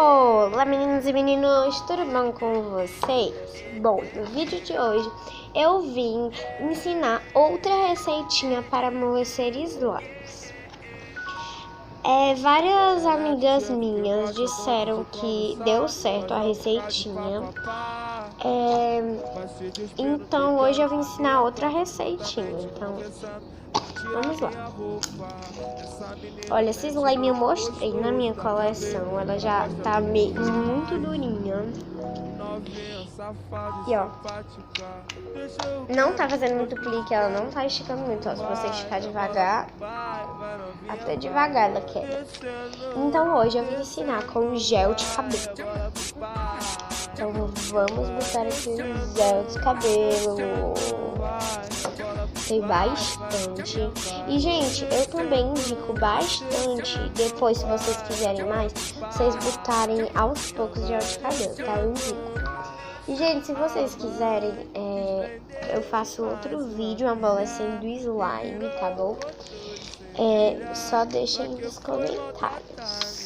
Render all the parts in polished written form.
Olá meninas e meninos, tudo bom com vocês? Bom, no vídeo de hoje eu vim ensinar outra receitinha para amolecer slimes. Várias amigas minhas disseram que deu certo a receitinha. Então hoje eu vim ensinar outra receitinha, então vamos lá. Olha, essa slime eu mostrei na minha coleção, ela já tá muito durinha. E ó, não tá fazendo muito clique, ela não tá esticando muito, ó. Se você esticar devagar, até devagar ela quebra. Então hoje eu vim ensinar com gel de cabelo. Então vamos botar aqui o gel de cabelo. Tem bastante. E gente, eu também indico bastante, depois se vocês quiserem mais, vocês botarem aos poucos gel de cabelo, tá? Eu indico. E gente, se vocês quiserem, eu faço outro vídeo amolecendo slime, tá bom? Só deixem nos comentários.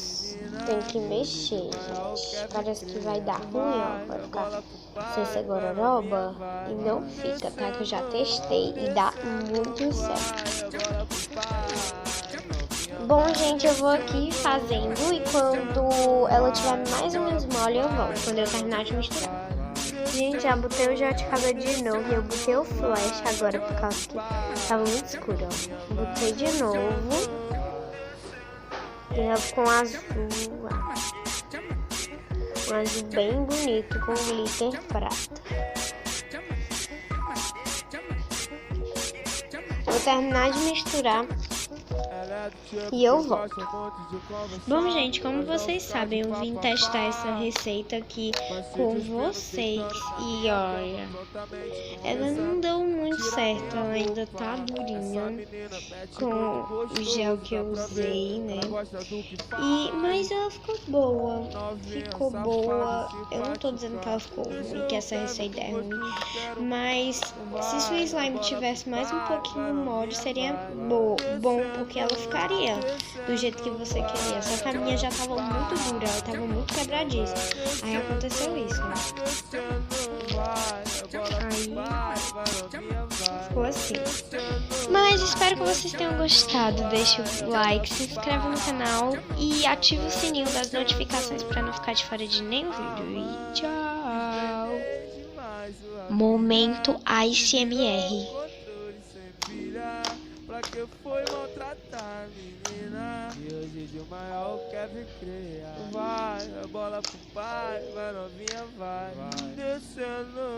Tem que mexer, gente. Parece que vai dar ruim, ó. Vai ficar sem ser gororoba. E não fica, tá? Que eu já testei e dá muito certo. Bom, gente, eu vou aqui fazendo. E quando ela tiver mais ou menos mole, eu volto. Quando eu terminar de misturar. Gente, já botei o gel de cabelo de novo. E eu botei o flash agora por causa que tava muito escuro, ó. Botei de novo. E ela com azul, um azul bem bonito, com glitter prata. Vou terminar de misturar e eu volto. Bom, gente, como vocês sabem, eu vim testar essa receita aqui com vocês. E olha, ela não deu muito certo, ela ainda tá durinha com o gel que eu usei, né? Mas ela ficou boa. Eu não tô dizendo que ela ficou ruim, que essa receita é ruim. Mas se sua slime tivesse mais um pouquinho mole, seria bom, porque ela ficaria do jeito que você queria. Só que a minha já tava muito dura, ela tava muito quebradiça. Aí aconteceu isso, né? Aí ficou assim. Mas espero que vocês tenham gostado. Deixe o like, se inscreva no canal e ative o sininho das notificações para não ficar de fora de nenhum vídeo. E tchau! Momento ASMR. Pra que foi maltratar, menina? E hoje de maior quer me criar. Vai, a bola pro pai, vai novinha, vai. Descendo.